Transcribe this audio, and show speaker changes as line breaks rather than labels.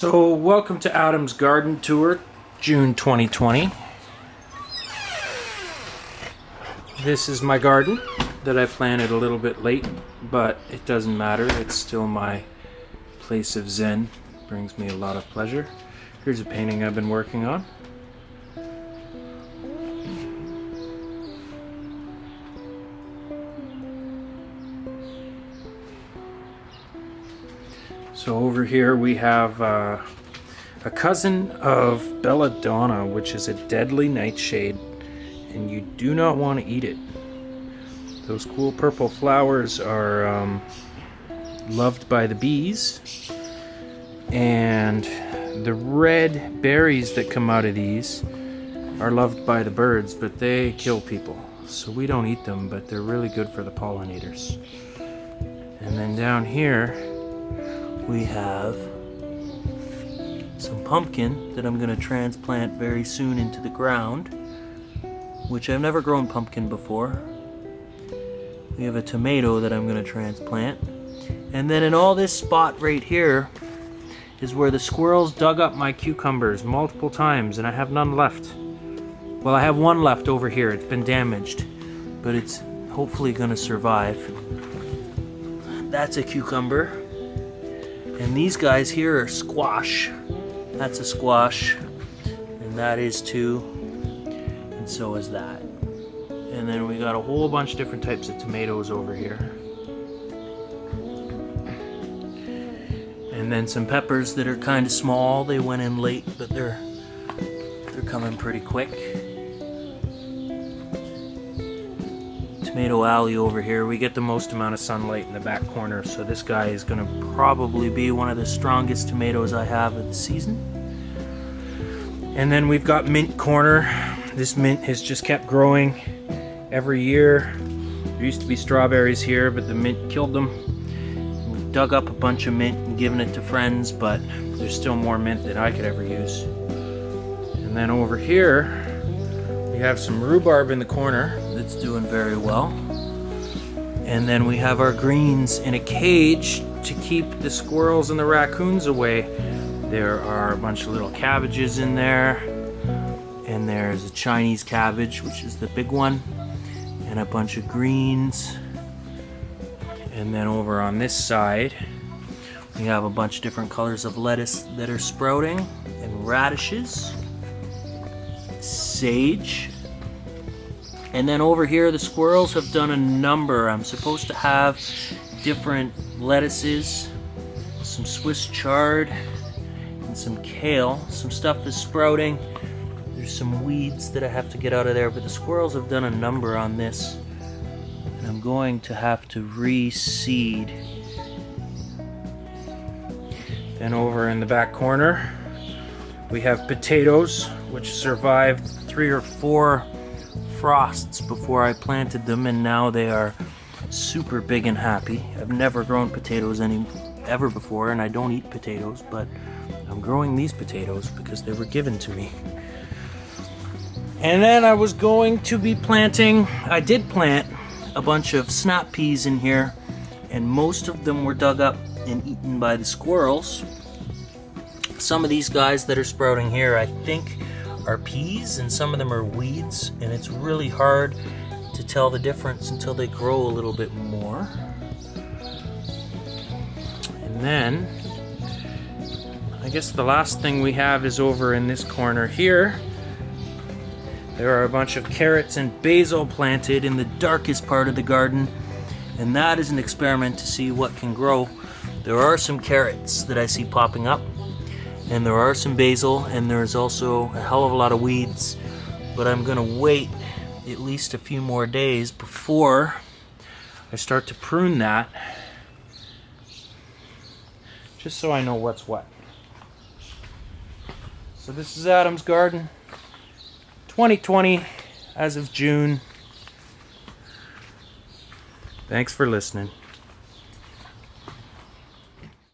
So welcome to Adam's Garden Tour, June 2020. This is my garden that I planted a little bit late, but it doesn't matter. It's still my place of zen. Brings me a lot of pleasure. Here's a painting I've been working on. So over here we have a cousin of belladonna, which is a deadly nightshade, and you do not want to eat it. Those cool purple flowers are loved by the bees, and the red berries that come out of these are loved by the birds, but they kill people. So we don't eat them, but they're really good for the pollinators. And then down here we have some pumpkin that I'm going to transplant very soon into the ground, which I've never grown pumpkin before. We have a tomato that I'm going to transplant. And then in all this spot right here is where the squirrels dug up my cucumbers multiple times, and I have none left. Well, I have one left over here. It's been damaged, but it's hopefully going to survive. That's a cucumber. And these guys here are squash. That's a squash, and that is too, and so is that. And then we got a whole bunch of different types of tomatoes over here. And then some peppers that are kind of small. They went in late, but they're coming pretty quick. Tomato alley over here. We get the most amount of sunlight in the back corner, so this guy is going to probably be one of the strongest tomatoes I have of the season. And then we've got mint corner. This mint has just kept growing every year. There used to be strawberries here, but the mint killed them. We dug up a bunch of mint and given it to friends, but there's still more mint than I could ever use. And then over here we have some rhubarb in the corner that's doing very well. And then we have our greens in a cage to keep the squirrels and the raccoons away. There are a bunch of little cabbages in there, and there's a Chinese cabbage, which is the big one, and a bunch of greens. And then over on this side we have a bunch of different colors of lettuce that are sprouting, and radishes, sage. And then over here the squirrels have done a number. I'm supposed to have different lettuces, some Swiss chard, and some kale. Some stuff is sprouting. There's some weeds that I have to get out of there, but the squirrels have done a number on this, and I'm going to have to reseed. Then over in the back corner we have potatoes, which survived 3 or 4 frosts before I planted them, and now they are super big and happy. I've never grown potatoes ever before, and I don't eat potatoes, but I'm growing these potatoes because they were given to me. And then I was going to be planting, I did plant a bunch of snap peas in here, and most of them were dug up and eaten by the squirrels. Some of these guys that are sprouting here, I think, are peas, and some of them are weeds, and it's really hard to tell the difference until they grow a little bit more. And then I guess the last thing we have is over in this corner here. There are a bunch of carrots and basil planted in the darkest part of the garden, and that is an experiment to see what can grow. There are some carrots that I see popping up, and there are some basil, and there's also a hell of a lot of weeds, but I'm gonna wait at least a few more days before I start to prune that, just so I know what's what. So this is Adam's Garden 2020 as of June. Thanks for listening.